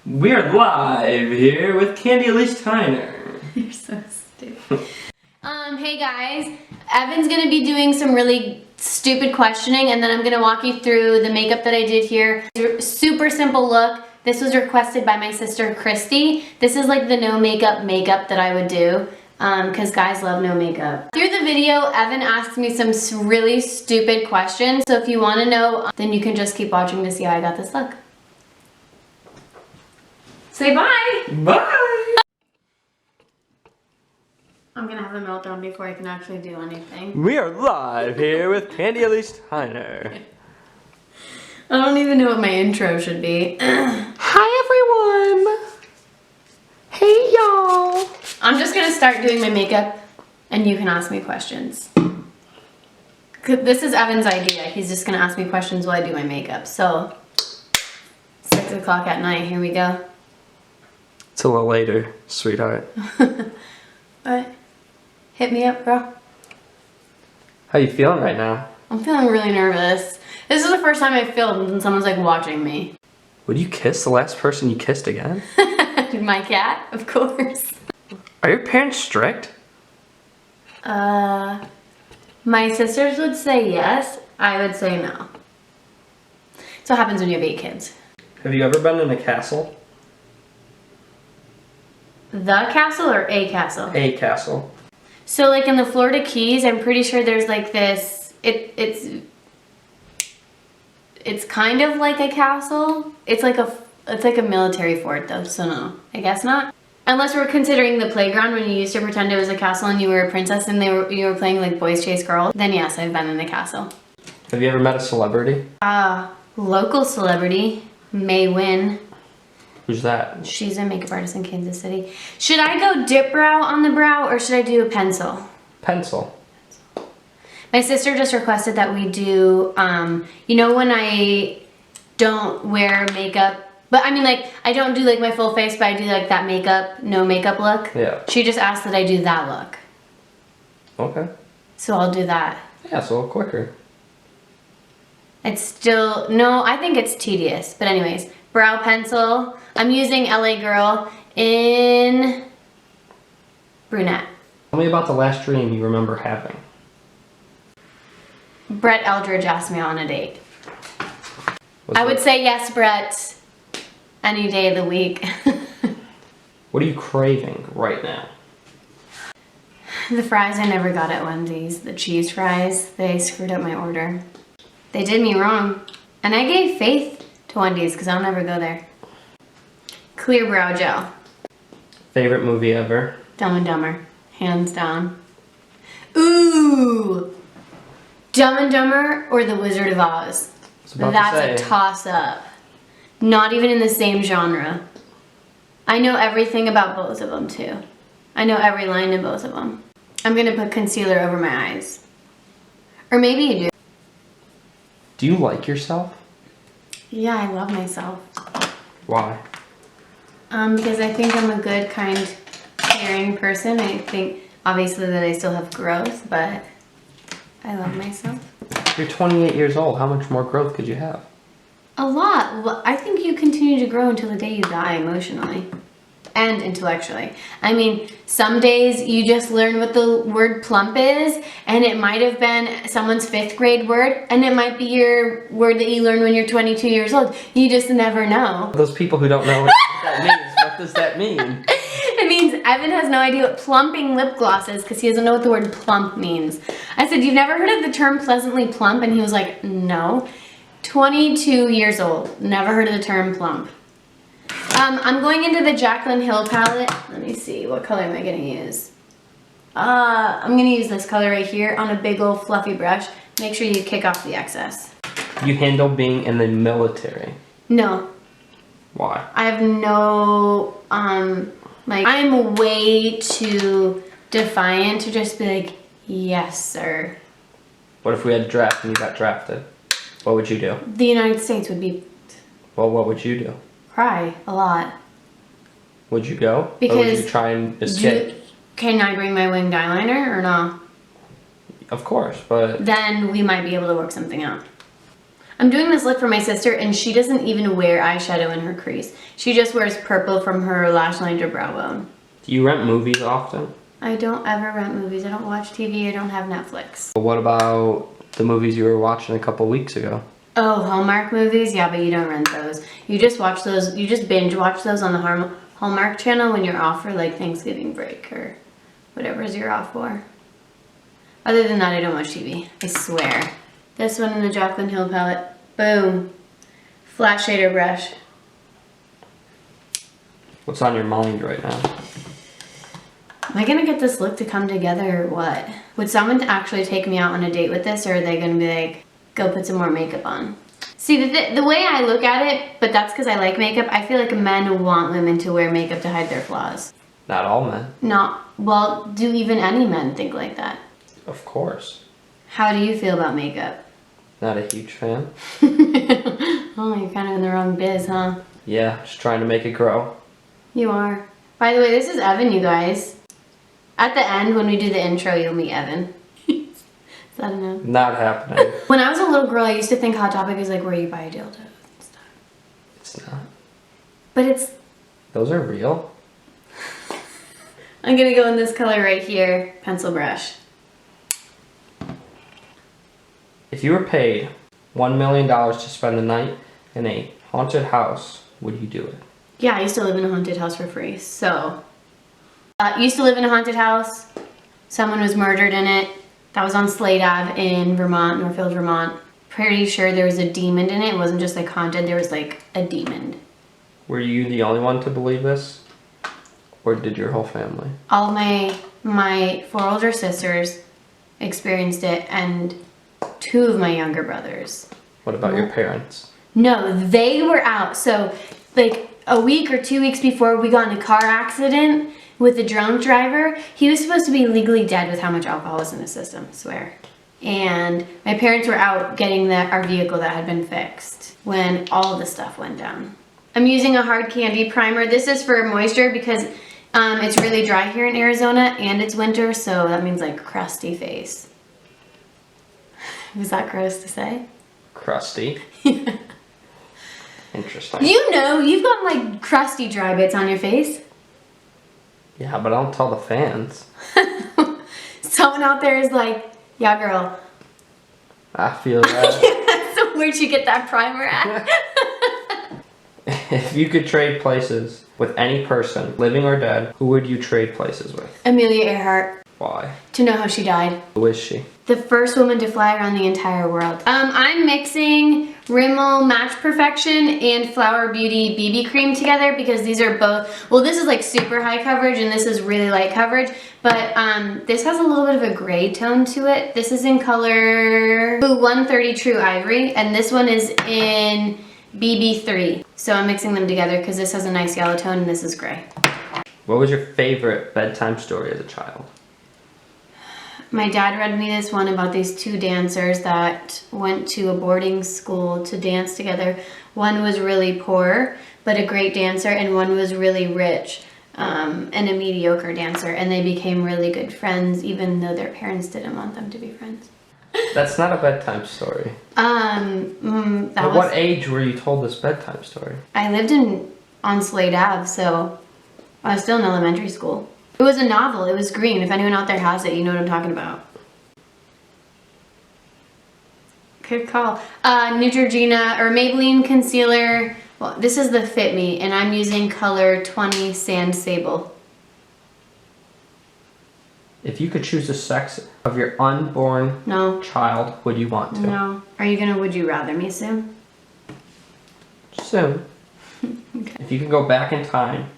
We're live here with Candy Elise Tyner. You're so stupid. Hey guys, Evan's gonna be doing some really stupid questioning, and then I'm gonna walk you through the makeup that I did here. Super simple look. This was requested by my sister Christy. This is like the no makeup that I would do, because guys love no makeup. Through the video, Evan asked me some really stupid questions, so if you want to know, then you can just keep watching to see how I got this look. Say bye! Bye! I'm gonna have a meltdown before I can actually do anything. We are live here with Candy Elise Tyner. I don't even know what my intro should be. Hi everyone! Hey y'all! I'm just gonna start doing my makeup and you can ask me questions. This is Evan's idea. He's just gonna ask me questions while I do my makeup. So, 6 o'clock at night, here we go. It's a little later, sweetheart. What? Hit me up, bro. How you feeling right now? I'm feeling really nervous. This is the first time I've filmed and someone's like watching me. Would you kiss the last person you kissed again? My cat, of course. Are your parents strict? My sisters would say yes, I would say no. That's what happens when you have 8 kids. Have you ever been in a castle? The castle or a castle? A castle. So like in the Florida Keys, I'm pretty sure there's like this, it's kind of like a castle. It's like a military fort though, so no, I guess not. Unless we're considering the playground when you used to pretend it was a castle and you were a princess and you were playing like boys chase girls, then yes, I've been in the castle. Have you ever met a celebrity? Local celebrity, May Win. Who's that? She's a makeup artist in Kansas City. Should I go dip brow on the brow or should I do a pencil? Pencil. My sister just requested that we do, you know when I don't wear makeup, but I mean like, I don't do like my full face, but I do like that makeup, no makeup look. Yeah. She just asked that I do that look. Okay. So I'll do that. Yeah, it's a little quicker. It's still, no, I think it's tedious, but anyways, brow pencil. I'm using LA Girl in brunette. Tell me about the last dream you remember having. Brett Eldridge asked me on a date. I would say yes, Brett, any day of the week. What are you craving right now? The fries I never got at Wendy's, the cheese fries, they screwed up my order. They did me wrong. And I gave faith to Wendy's because I'll never go there. Clear brow gel. Favorite movie ever? Dumb and Dumber, hands down. Ooh! Dumb and Dumber or The Wizard of Oz? That's a toss-up. Not even in the same genre. I know everything about both of them too. I know every line in both of them. I'm gonna put concealer over my eyes. Or maybe you do. Do you like yourself? Yeah, I love myself. Why? Because I think I'm a good, kind, caring person. I think obviously that I still have growth, but I love myself. You're 28 years old. How much more growth could you have? A lot. Well, I think you continue to grow until the day you die emotionally and intellectually. I mean, some days you just learn what the word plump is, and it might have been someone's 5th grade word, and it might be your word that you learned when you're 22 years old. You just never know. Those people who don't know what that means, what does that mean? It means Evan has no idea what plumping lip gloss is because he doesn't know what the word plump means. I said, you've never heard of the term pleasantly plump? And he was like, no. 22 years old, never heard of the term plump. I'm going into the Jaclyn Hill palette. Let me see, what color am I gonna use? I'm gonna use this color right here on a big old fluffy brush. Make sure you kick off the excess. You handle being in the military. No. Why? I have no, like, I'm way too defiant to just be like, yes, sir. What if we had a draft and you got drafted? What would you do? The United States would be... Well, what would you do? Cry a lot. Would you go? Because... Or would you try and escape? Can I bring my winged eyeliner or no? Of course, but... Then we might be able to work something out. I'm doing this look for my sister, and she doesn't even wear eyeshadow in her crease. She just wears purple from her lash line to brow bone. Do you rent movies often? I don't ever rent movies. I don't watch TV. I don't have Netflix. What about the movies you were watching a couple weeks ago? Oh, Hallmark movies? Yeah, but you don't rent those. You just watch those. You just binge watch those on the Hallmark channel when you're off for like Thanksgiving break or whatever's you're off for. Other than that, I don't watch TV. I swear. This one in the Jaclyn Hill palette. Boom. Flat shader brush. What's on your mind right now? Am I gonna get this look to come together or what? Would someone actually take me out on a date with this, or are they gonna be like, go put some more makeup on? See, the way I look at it, but that's because I like makeup, I feel like men want women to wear makeup to hide their flaws. Not all men. Well, do even any men think like that? Of course. How do you feel about makeup? Not a huge fan. Oh, you're kind of in the wrong biz, huh? Yeah, just trying to make it grow. You are. By the way, this is Evan, you guys. At the end, when we do the intro, you'll meet Evan. Is that enough? Not happening. When I was a little girl, I used to think Hot Topic is like where you buy a dildo and stuff. It's not. But it's... Those are real. I'm gonna go in this color right here. Pencil brush. If you were paid $1 million to spend the night in a haunted house, would you do it? Yeah, I used to live in a haunted house for free, so... used to live in a haunted house. Someone was murdered in it. That was on Slade Ave in Vermont, Northfield, Vermont. Pretty sure there was a demon in it. It wasn't just like haunted, there was like a demon. Were you the only one to believe this? Or did your whole family? All of my 4 older sisters experienced it, and 2 of my younger brothers. What about your parents? No, they were out. So like a week or 2 weeks before we got in a car accident with a drunk driver, he was supposed to be legally dead with how much alcohol was in his system, I swear. And my parents were out getting our vehicle that had been fixed when all of the stuff went down. I'm using a hard candy primer. This is for moisture because it's really dry here in Arizona and it's winter, so that means like crusty face. Was that gross to say? Crusty. Interesting. You know, you've got like crusty dry bits on your face. Yeah, but I don't tell the fans. Someone out there is like, yeah, girl. I feel that. So where'd you get that primer at? If you could trade places with any person, living or dead, who would you trade places with? Amelia Earhart. Why? To know how she died. Who is she? The first woman to fly around the entire world. I'm mixing Rimmel Match Perfection and Flower Beauty BB cream together because these are both, well, this is like super high coverage and this is really light coverage, but this has a little bit of a gray tone to it. This is in color 130 True Ivory, and this one is in BB3. So I'm mixing them together because this has a nice yellow tone and this is gray. What was your favorite bedtime story as a child? My dad read me this one about these 2 dancers that went to a boarding school to dance together. One was really poor, but a great dancer, and one was really rich and a mediocre dancer. And they became really good friends, even though their parents didn't want them to be friends. That's not a bedtime story. At what age were you told this bedtime story? I lived on Slade Ave, so I was still in elementary school. It was a novel. It was green. If anyone out there has it, you know what I'm talking about. Good call. Neutrogena or Maybelline concealer. Well, this is the Fit Me, and I'm using color 20 Sand Sable. If you could choose the sex of your unborn child, would you want to? No. Are you gonna would you rather me soon? Soon. Okay. If you could go back in time,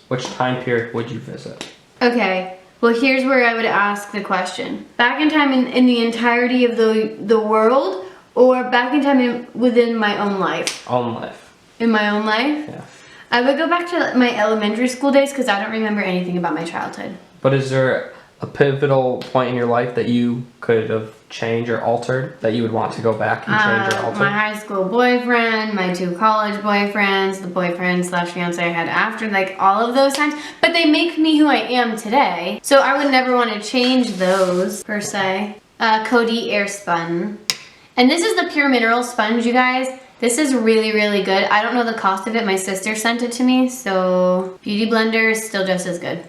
which time period would you visit? Okay, well here's where I would ask the question. Back in time in the entirety of the world, or back in time within my own life? Own life. In my own life? Yeah. I would go back to my elementary school days because I don't remember anything about my childhood. But is there a pivotal point in your life that you could have changed or altered, that you would want to go back and change or alter? My high school boyfriend, my 2 college boyfriends, the boyfriend / fiance I had after, like all of those times. But they make me who I am today. So I would never want to change those per se. Cody Airspun. And this is the Pure Mineral Sponge, you guys. This is really, really good. I don't know the cost of it. My sister sent it to me, so Beauty Blender is still just as good.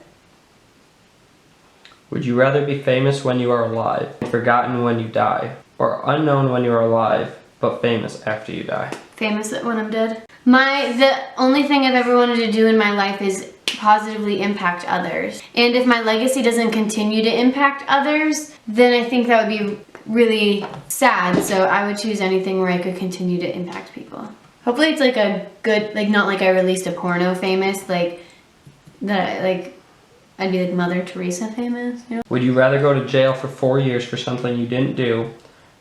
Would you rather be famous when you are alive, forgotten when you die, or unknown when you are alive, but famous after you die? Famous when I'm dead. The only thing I've ever wanted to do in my life is positively impact others. And if my legacy doesn't continue to impact others, then I think that would be really sad. So I would choose anything where I could continue to impact people. Hopefully it's like a good, like not like I released a porno famous, like that I'd be like Mother Teresa famous, you know? Would you rather go to jail for 4 years for something you didn't do,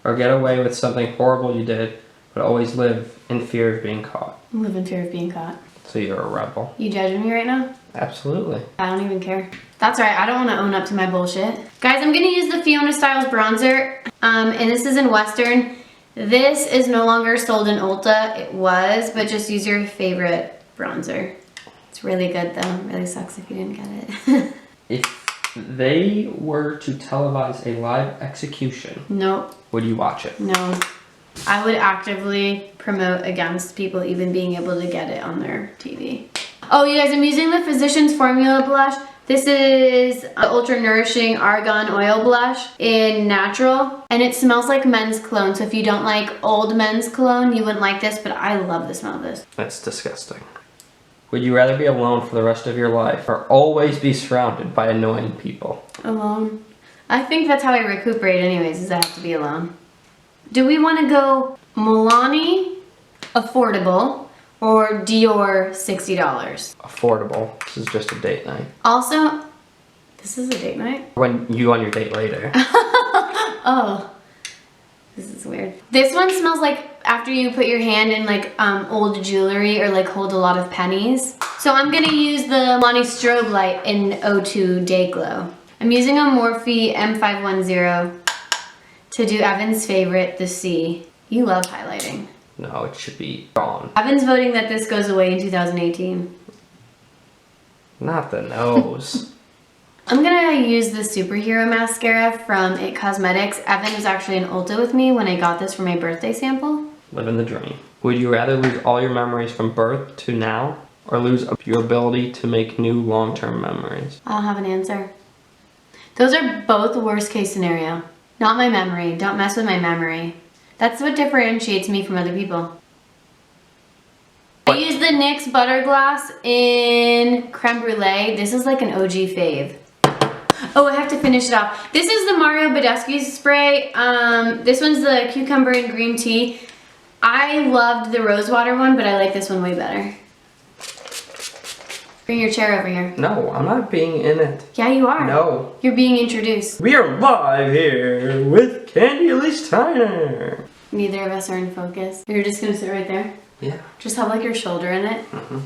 or get away with something horrible you did, but always live in fear of being caught? Live in fear of being caught. So you're a rebel. You judging me right now? Absolutely. I don't even care. That's right, I don't want to own up to my bullshit. Guys, I'm gonna use the Fiona Styles bronzer, and this is in Western. This is no longer sold in Ulta. It was, but just use your favorite bronzer. It's really good though. It really sucks if you didn't get it. If they were to televise a live execution, Nope. would you watch it? No. I would actively promote against people even being able to get it on their TV. Oh, you guys, I'm using the Physicians Formula blush. This is an Ultra Nourishing Argan Oil Blush in Natural, and it smells like men's cologne. So if you don't like old men's cologne, you wouldn't like this, but I love the smell of this. That's disgusting. Would you rather be alone for the rest of your life, or always be surrounded by annoying people? Alone. I think that's how I recuperate anyways, is I have to be alone. Do we want to go Milani, affordable, or Dior, $60? Affordable. This is just a date night. Also, this is a date night? When you on your date later. Oh, this is weird. This one smells like after you put your hand in like old jewelry or like hold a lot of pennies. So I'm gonna use the Milani Strobe Light in O2 Day Glow. I'm using a Morphe M510 to do Evan's favorite, the C. You love highlighting. No, it should be gone. Evan's voting that this goes away in 2018. Not the nose. I'm gonna use the Superhero Mascara from IT Cosmetics. Evan was actually in Ulta with me when I got this for my birthday sample. Living the dream. Would you rather lose all your memories from birth to now, or lose your ability to make new long-term memories? I don't have an answer. Those are both worst case scenario. Not my memory. Don't mess with my memory. That's what differentiates me from other people. I used the NYX Butter Gloss in Creme Brulee. This is like an OG fave. Oh, I have to finish it off. This is the Mario Badescu spray. This one's the cucumber and green tea. I loved the rosewater one, but I like this one way better. Bring your chair over here. No, I'm not being in it. Yeah, you are. No. You're being introduced. We are live here with Candy Elise Tyner. Neither of us are in focus. You're just gonna sit right there? Yeah. Just have like your shoulder in it. Mm-hmm.